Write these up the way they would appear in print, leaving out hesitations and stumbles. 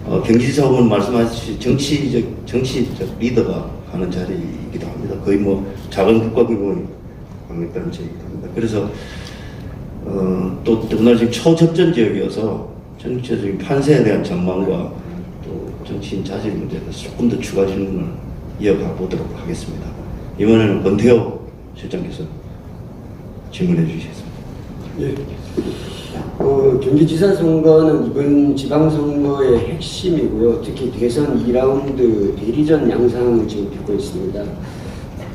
경기지사 후보는 말씀하셨듯이 정치적 리더가 하는 자리이기도 합니다. 거의 뭐 작은 국가 규모의 광역단체이기도 합니다. 그래서 또 더구나 지금 초접전 지역이어서 전체적인 판세에 대한 전망과 또 정치인 자질 문제에 대해서 조금 더 추가 질문을 이어가 보도록 하겠습니다. 이번에는 권태호 실장께서 질문해 주시겠습니다. 예. 경기지사 선거는 이번 지방선거의 핵심이고요. 특히 대선 2라운드 대리전 양상을 지금 빚고 있습니다.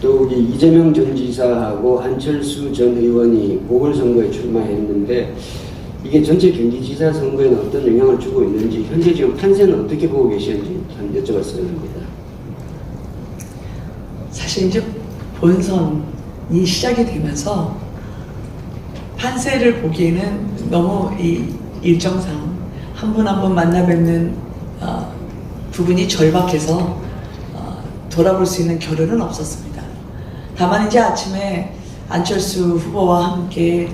또 우리 이재명 전 지사하고 안철수 전 의원이 보궐선거에 출마했는데 이게 전체 경기지사 선거에는 어떤 영향을 주고 있는지, 현재 지금 판세는 어떻게 보고 계시는지 좀 여쭤봤어야 합니다. 사실 이제 본선이 시작이 되면서 판세를 보기에는 너무 이 일정상 한 분 한 분 만나 뵙는 부분이 절박해서 돌아볼 수 있는 겨를은 없었습니다. 다만 이제 아침에 안철수 후보와 함께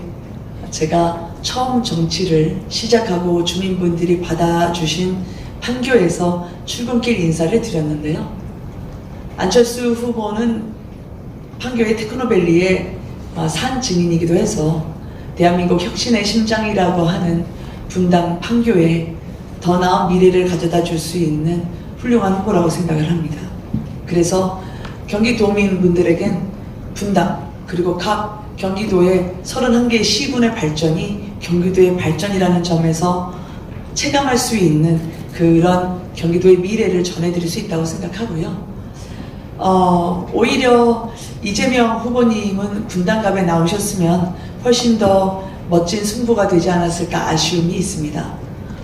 제가 처음 정치를 시작하고 주민분들이 받아주신 판교에서 출근길 인사를 드렸는데요. 안철수 후보는 판교의 테크노밸리의 산 증인이기도 해서 대한민국 혁신의 심장이라고 하는 분당 판교에 더 나은 미래를 가져다 줄 수 있는 훌륭한 후보라고 생각을 합니다. 그래서 경기도민분들에겐 분당 그리고 각 경기도의 31개의 시군의 발전이 경기도의 발전이라는 점에서 체감할 수 있는 그런 경기도의 미래를 전해드릴 수 있다고 생각하고요. 오히려 이재명 후보님은 분당갑에 나오셨으면 훨씬 더 멋진 승부가 되지 않았을까 아쉬움이 있습니다.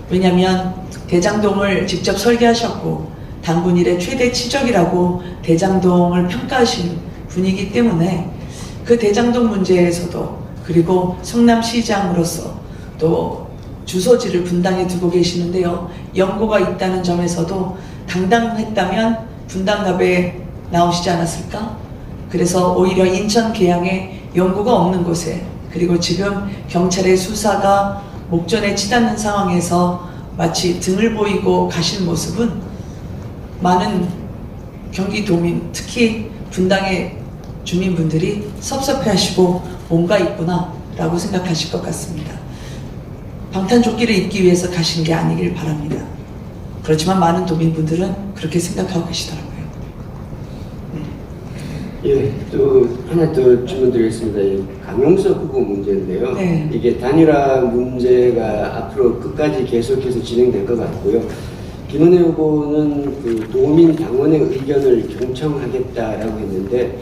왜냐하면 대장동을 직접 설계하셨고 당군 일의 최대 치적이라고 대장동을 평가하신 분이기 때문에 그 대장동 문제에서도, 그리고 성남시장으로서 또 주소지를 분당에 두고 계시는데요. 연고가 있다는 점에서도 당당했다면 분당갑에 나오시지 않았을까? 그래서 오히려 인천 계양에 연고가 없는 곳에, 그리고 지금 경찰의 수사가 목전에 치닫는 상황에서 마치 등을 보이고 가신 모습은 많은 경기도민, 특히 분당의 주민분들이 섭섭해하시고 뭔가 있구나 라고 생각하실 것 같습니다. 방탄조끼를 입기 위해서 가신 게 아니길 바랍니다. 그렇지만 많은 도민분들은 그렇게 생각하고 계시더라고요. 예, 또 하나 더 질문 드리겠습니다. 강용석 후보 문제인데요. 네. 이게 단일화 문제가 앞으로 끝까지 계속해서 진행될 것 같고요. 김은혜 후보는 그 도민 당원의 의견을 경청하겠다라고 했는데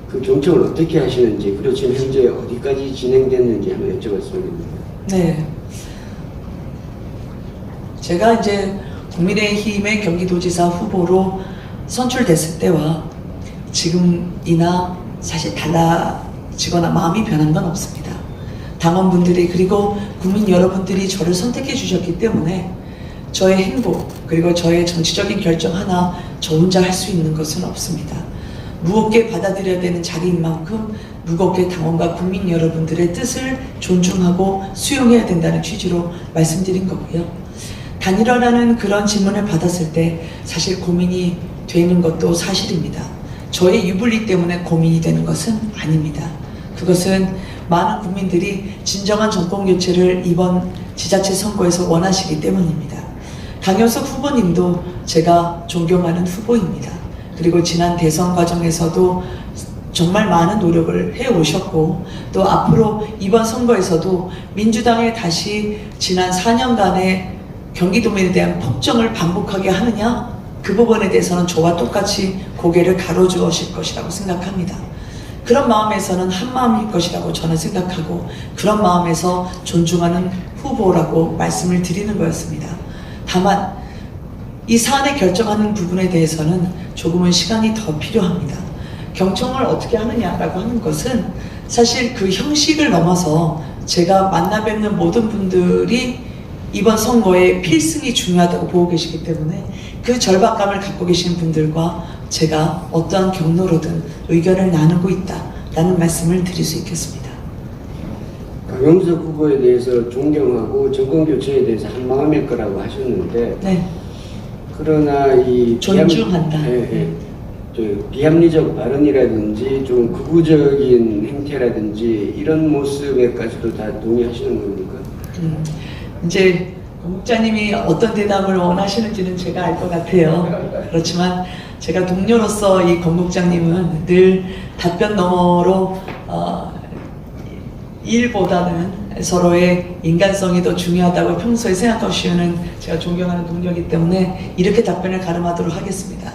그 경청을 어떻게 하시는지, 그리고 지금 현재 어디까지 진행됐는지 한번 여쭤봤습니다. 네. 제가 이제 국민의힘의 경기도지사 후보로 선출됐을 때와 지금이나 사실 달라지거나 마음이 변한 건 없습니다. 당원분들이, 그리고 국민 여러분들이 저를 선택해 주셨기 때문에 저의 행복, 그리고 저의 정치적인 결정 하나 저 혼자 할 수 있는 것은 없습니다. 무겁게 받아들여야 되는 자리인 만큼 무겁게 당원과 국민 여러분들의 뜻을 존중하고 수용해야 된다는 취지로 말씀드린 거고요. 단일화라는 그런 질문을 받았을 때 사실 고민이 되는 것도 사실입니다. 저의 유불리 때문에 고민이 되는 것은 아닙니다. 그것은 많은 국민들이 진정한 정권교체를 이번 지자체 선거에서 원하시기 때문입니다. 강효석 후보님도 제가 존경하는 후보입니다. 그리고 지난 대선 과정에서도 정말 많은 노력을 해오셨고, 또 앞으로 이번 선거에서도 민주당에 다시 지난 4년간의 경기도민에 대한 폭정을 반복하게 하느냐, 그 부분에 대해서는 저와 똑같이 고개를 가로주실 것이라고 생각합니다. 그런 마음에서는 한 마음일 것이라고 저는 생각하고, 그런 마음에서 존중하는 후보라고 말씀을 드리는 거였습니다. 다만 이 사안에 결정하는 부분에 대해서는 조금은 시간이 더 필요합니다. 경청을 어떻게 하느냐라고 하는 것은 사실 그 형식을 넘어서 제가 만나 뵙는 모든 분들이 이번 선거에 필승이 중요하다고 보고 계시기 때문에 그 절박감을 갖고 계신 분들과 제가 어떠한 경로로든 의견을 나누고 있다라는 말씀을 드릴 수 있겠습니다. 강용석 후보에 대해서 존경하고 정권교체에 대해서 한 마음일 거라고 하셨는데 네. 그러나 이 존중한다. 비합리적 발언이라든지 좀 극우적인 행태라든지 이런 모습에까지도 다 동의하시는 겁니까? 이제 목자님이 어떤 대답을 원하시는지는 제가 알 것 같아요. 그렇지만 제가 동료로서 이 건국장님은 늘 답변 너머로 일보다는 서로의 인간성이 더 중요하다고 평소에 생각하시는 제가 존경하는 동료이기 때문에 이렇게 답변을 가름하도록 하겠습니다.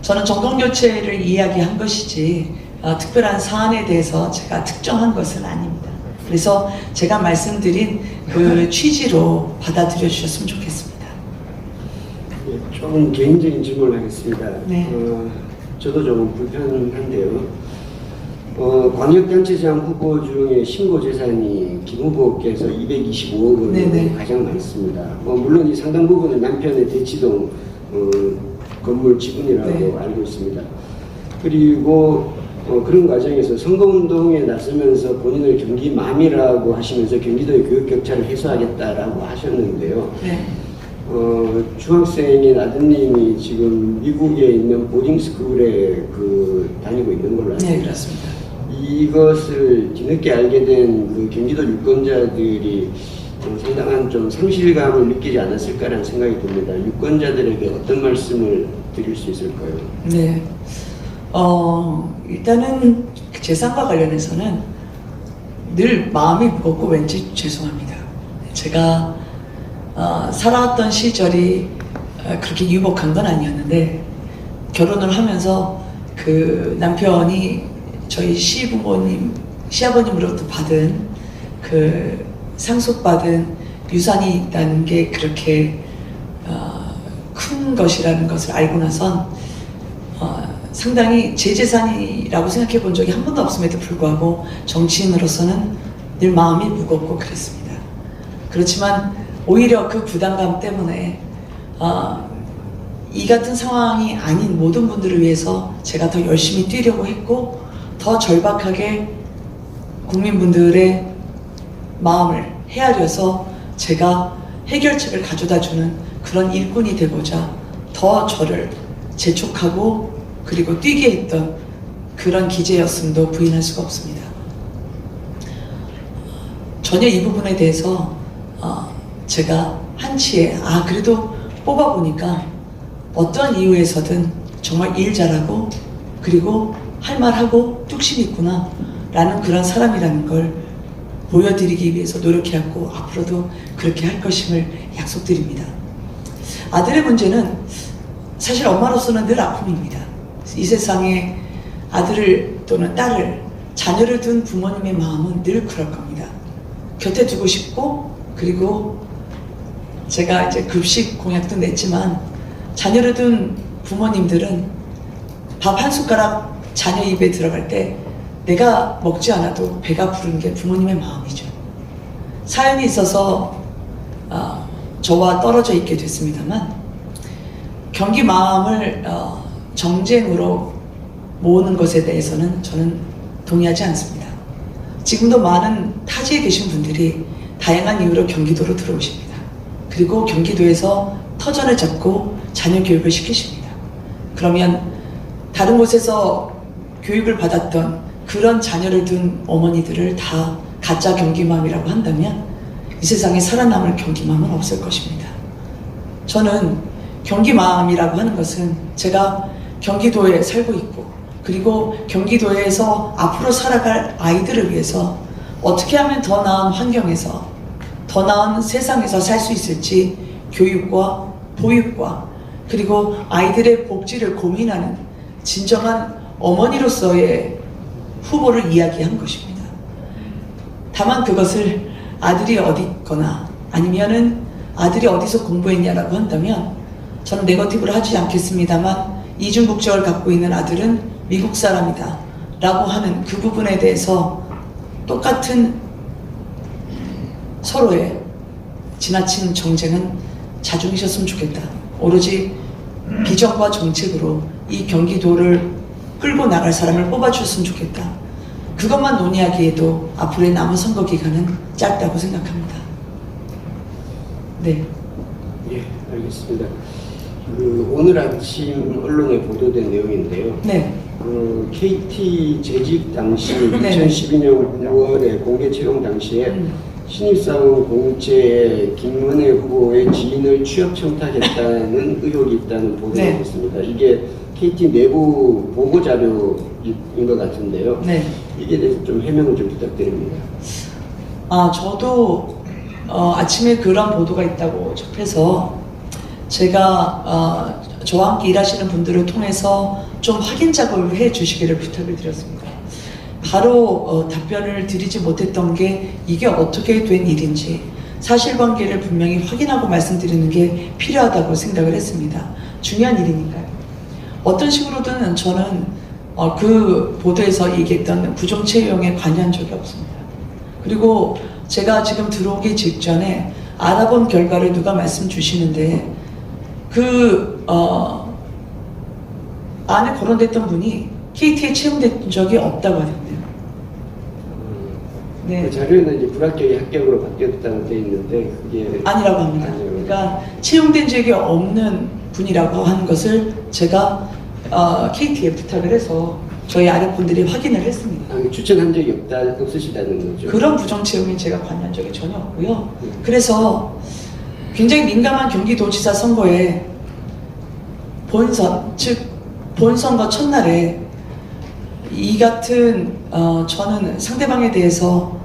저는 정권교체를 이야기한 것이지 특별한 사안에 대해서 제가 특정한 것은 아닙니다. 그래서 제가 말씀드린 그 취지로 받아들여 주셨으면 좋겠습니다. 조금 개인적인 질문을 하겠습니다. 네. 저도 조금 불편한데요. 광역단체장 후보 중에 신고 재산이 김 후보께서 225억 원이 네네. 가장 많습니다. 물론 이 상당 부분은 남편의 대치동 건물 지분이라고 네. 알고 있습니다. 그리고 그런 과정에서 선거운동에 나서면서 본인을 경기맘이라고 하시면서 경기도의 교육격차를 해소하겠다라고 하셨는데요. 네. 중학생인 아드님이 지금 미국에 있는 보딩스쿨에 다니고 있는 걸로 알고 네, 있습니다. 그렇습니다. 이것을 뒤늦게 알게 된 그 경기도 유권자들이 상당한 좀 상실감을 느끼지 않았을까라는 생각이 듭니다. 유권자들에게 어떤 말씀을 드릴 수 있을까요? 네. 일단은 재산과 관련해서는 늘 마음이 무겁고 왠지 죄송합니다. 제가 살아왔던 시절이 그렇게 유복한 건 아니었는데 결혼을 하면서 그 남편이 저희 시아버님으로부터 받은 그 상속받은 유산이 있다는 게 그렇게 큰 것이라는 것을 알고 나선 상당히 제 재산이라고 생각해 본 적이 한 번도 없음에도 불구하고 정치인으로서는 늘 마음이 무겁고 그랬습니다. 그렇지만 오히려 그 부담감 때문에 이 같은 상황이 아닌 모든 분들을 위해서 제가 더 열심히 뛰려고 했고 더 절박하게 국민분들의 마음을 헤아려서 제가 해결책을 가져다주는 그런 일꾼이 되고자 더 저를 재촉하고 그리고 뛰게 했던 그런 기제였음도 부인할 수가 없습니다. 전혀 이 부분에 대해서 제가 한치에 그래도 뽑아보니까 어떠한 이유에서든 정말 일 잘하고 그리고 할 말하고 뚝심 있구나 라는 그런 사람이라는 걸 보여드리기 위해서 노력해왔고 앞으로도 그렇게 할 것임을 약속드립니다. 아들의 문제는 사실 엄마로서는 늘 아픔입니다. 이 세상에 아들을 또는 딸을 자녀를 둔 부모님의 마음은 늘 그럴 겁니다. 곁에 두고 싶고 그리고 제가 이제 급식 공약도 냈지만 자녀를 둔 부모님들은 밥 한 숟가락 자녀 입에 들어갈 때 내가 먹지 않아도 배가 부른 게 부모님의 마음이죠. 사연이 있어서 저와 떨어져 있게 됐습니다만 경기 마음을 정쟁으로 모으는 것에 대해서는 저는 동의하지 않습니다. 지금도 많은 타지에 계신 분들이 다양한 이유로 경기도로 들어오십니다. 그리고 경기도에서 터전을 잡고 자녀 교육을 시키십니다. 그러면 다른 곳에서 교육을 받았던 그런 자녀를 둔 어머니들을 다 가짜 경기맘이라고 한다면 이 세상에 살아남을 경기맘은 없을 것입니다. 저는 경기맘이라고 하는 것은 제가 경기도에 살고 있고 그리고 경기도에서 앞으로 살아갈 아이들을 위해서 어떻게 하면 더 나은 환경에서 더 나은 세상에서 살 수 있을지 교육과 보육과 그리고 아이들의 복지를 고민하는 진정한 어머니로서의 후보를 이야기한 것입니다. 다만 그것을 아들이 어디 있거나 아니면은 아들이 어디서 공부했냐라고 한다면 저는 네거티브를 하지 않겠습니다만 이중국적을 갖고 있는 아들은 미국 사람이다 라고 하는 그 부분에 대해서 똑같은 서로의 지나친 정쟁은 자중이셨으면 좋겠다. 오로지 비전과 정책으로 이 경기도를 끌고 나갈 사람을 뽑아주셨으면 좋겠다. 그것만 논의하기에도 앞으로의 남은 선거 기간은 짧다고 생각합니다. 네. 예, 알겠습니다. 오늘 아침 언론에 보도된 내용인데요. 네. KT 재직 당시 네. 2012년 9월에 공개 채용 당시에 음. 신입사원 공채에 김문혜 후보의 지인을 취업 청탁했다는 의혹이 있다는 보도가 네. 있습니다. 이게 KT 내부 보고 자료인 것 같은데요. 네. 이게 대해서 좀 해명을 좀 부탁드립니다. 저도 아침에 그런 보도가 있다고 접해서 제가 저와 함께 일하시는 분들을 통해서 좀 확인 작업을 해 주시기를 부탁을 드렸습니다. 바로 답변을 드리지 못했던 게 이게 어떻게 된 일인지 사실관계를 분명히 확인하고 말씀드리는 게 필요하다고 생각을 했습니다. 중요한 일이니까요. 어떤 식으로든 저는 그 보도에서 얘기했던 부정채용에 관여한 적이 없습니다. 그리고 제가 지금 들어오기 직전에 알아본 결과를 누가 말씀 주시는데 안에 거론됐던 분이 KT에 채용된 적이 없다고 하던데요. 네. 그 자료에는 이제 불합격이 합격으로 바뀌었다고 되어 있는데 그게 아니라고 합니다. 아니요. 그러니까 채용된 적이 없는 분이라고 하는 것을 제가 KT에 부탁을 해서 저희 아랫분들이 확인을 했습니다. 추천한 적이 없으시다는 거죠. 그런 부정 채용에 제가 관여한 적이 전혀 없고요. 그래서 굉장히 민감한 경기도지사 선거에 본선, 즉 본선거 첫날에 이 같은 저는 상대방에 대해서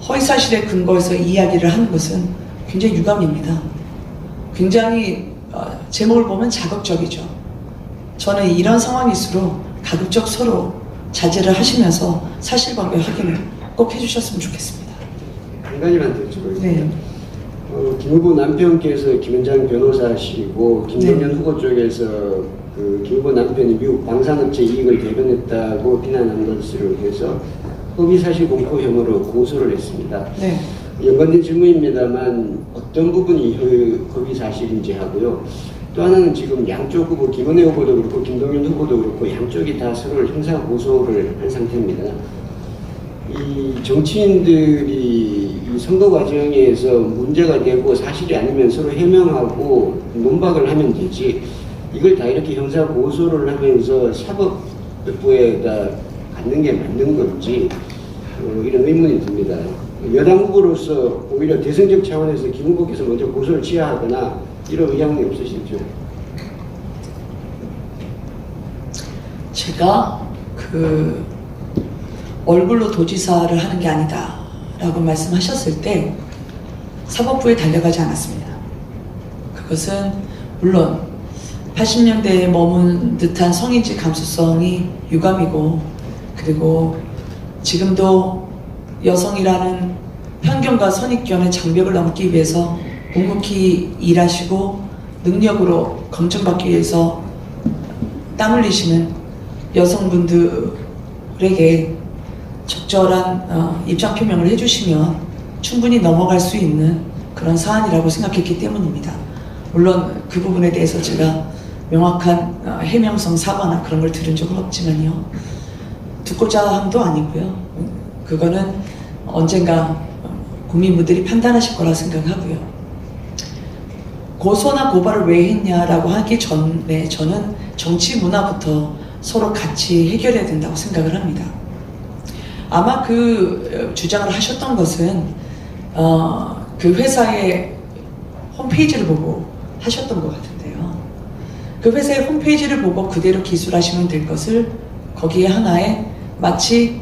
허위사실에 근거해서 이야기를 하는 것은 굉장히 유감입니다. 굉장히 제목을 보면 자극적이죠. 저는 이런 상황일수록 가급적 서로 자제를 하시면서 사실관계 확인을 꼭 해주셨으면 좋겠습니다. 한 가지만 더 여쭤볼게요. 네. 김 후보 남편께서 김현장 변호사시고 김동연 네. 후보 쪽에서 김 후보 남편이 미국 방산업체 이익을 대변했다고 비난한 것으로 해서 허위사실 공표 혐의로 고소를 했습니다. 네. 연관된 질문입니다만 어떤 부분이 허위사실인지 하고요. 또 하나는 지금 양쪽 후보 김은혜 후보도 그렇고 김동연 후보도 그렇고 양쪽이 다 서로를 형사 고소를 한 상태입니다. 이 정치인들이 이 선거 과정에서 문제가 되고 사실이 아니면 서로 해명하고 논박을 하면 되지 이걸 다 이렇게 형사 고소를 하면서 사법부에다 갖는 게 맞는 건지 이런 의문이 듭니다. 여당 후보로서 오히려 대승적 차원에서 김 후보께서 먼저 고소를 취하하거나 이런 의향이 없으시죠? 제가 얼굴로 도지사를 하는 게 아니다 라고 말씀하셨을 때 사법부에 달려가지 않았습니다. 그것은 물론 80년대에 머문 듯한 성인지 감수성이 유감이고 그리고 지금도 여성이라는 편견과 선입견의 장벽을 넘기 위해서 묵묵히 일하시고 능력으로 검증받기 위해서 땀 흘리시는 여성분들에게 적절한 입장 표명을 해주시면 충분히 넘어갈 수 있는 그런 사안이라고 생각했기 때문입니다. 물론 그 부분에 대해서 제가 명확한 해명성 사과나 그런 걸 들은 적은 없지만요. 듣고자 함도 아니고요. 그거는 언젠가 국민분들이 판단하실 거라 생각하고요. 고소나 고발을 왜 했냐라고 하기 전에 저는 정치 문화부터 서로 같이 해결해야 된다고 생각을 합니다. 아마 그 주장을 하셨던 것은 그 회사의 홈페이지를 보고 하셨던 것 같은데요. 그 회사의 홈페이지를 보고 그대로 기술하시면 될 것을 거기에 하나의 마치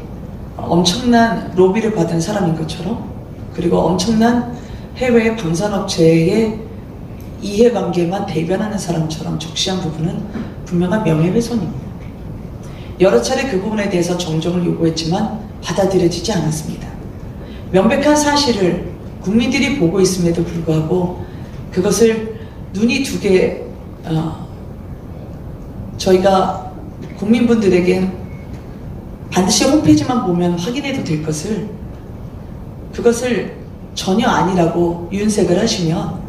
엄청난 로비를 받은 사람인 것처럼 그리고 엄청난 해외 방산업체의 이해관계만 대변하는 사람처럼 적시한 부분은 분명한 명예훼손입니다. 여러 차례 그 부분에 대해서 정정을 요구했지만 받아들여지지 않았습니다. 명백한 사실을 국민들이 보고 있음에도 불구하고 그것을 눈이 두 개 저희가 국민분들에겐 반드시 홈페이지만 보면 확인해도 될 것을 그것을 전혀 아니라고 윤색을 하시면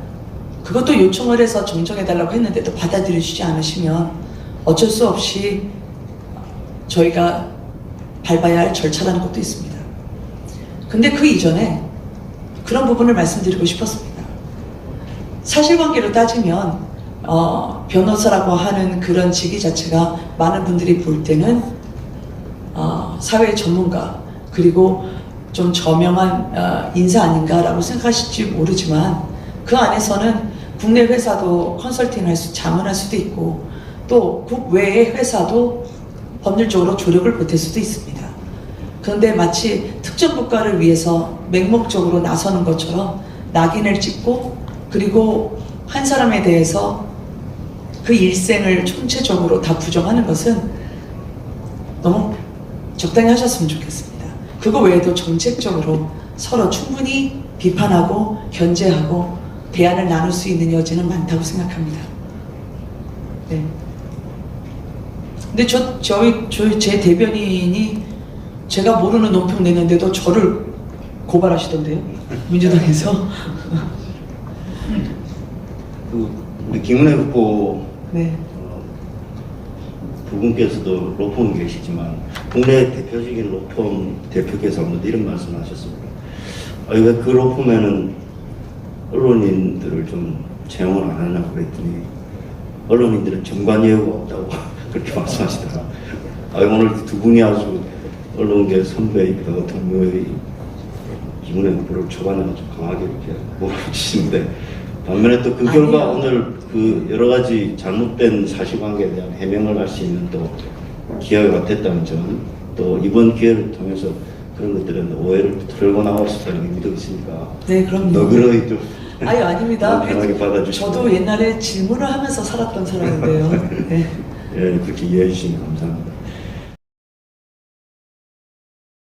그것도 요청을 해서 정정해달라고 했는데도 받아들여주지 않으시면 어쩔 수 없이 저희가 밟아야 할 절차라는 것도 있습니다. 근데 그 이전에 그런 부분을 말씀드리고 싶었습니다. 사실관계로 따지면 변호사라고 하는 그런 직위 자체가 많은 분들이 볼 때는 사회 전문가 그리고 좀 저명한 인사 아닌가라고 생각하실지 모르지만 그 안에서는 국내 회사도 컨설팅 자문할 수도 있고 또 국외의 회사도 법률적으로 조력을 보탤 수도 있습니다. 그런데 마치 특정 국가를 위해서 맹목적으로 나서는 것처럼 낙인을 찍고 그리고 한 사람에 대해서 그 일생을 총체적으로 다 부정하는 것은 너무 적당히 하셨으면 좋겠습니다. 그거 외에도 정책적으로 서로 충분히 비판하고 견제하고 대안을 나눌 수 있는 여지는 많다고 생각합니다. 네. 근데 제 대변인이 제가 모르는 논평 내는데도 저를 고발하시던데요. 민주당에서. 우리 김은혜 후보 네. 두 분께서도 로펌이 계시지만 국내 대표적인 로펌 대표께서 한번 이런 말씀을 하셨습니다. 왜 그 로펌에는 언론인들을 좀 채용을 안 하냐고 그랬더니 언론인들은 정관 예우가 없다고 그렇게 말씀하시더라. 오늘 두 분이 아주 언론계 선배이기도 동료의 김은혜 후보를 초반에 좀 강하게 이렇게 몰아붙이시는데 반면에 또 그 결과 오늘 그 여러 가지 잘못된 사실관계에 대한 해명을 할 수 있는 또 기회가 됐다는 점, 또 이번 기회를 통해서 그런 것들은 오해를 털고 나올 수 있다는 의미도 있으니까 네, 그럼요. 너그러이 좀 아유, 아닙니다. 편하게 받아주시고 저도 옛날에 질문을 하면서 살았던 사람인데요. 네. 예, 그렇게 이해해 주시면 감사합니다.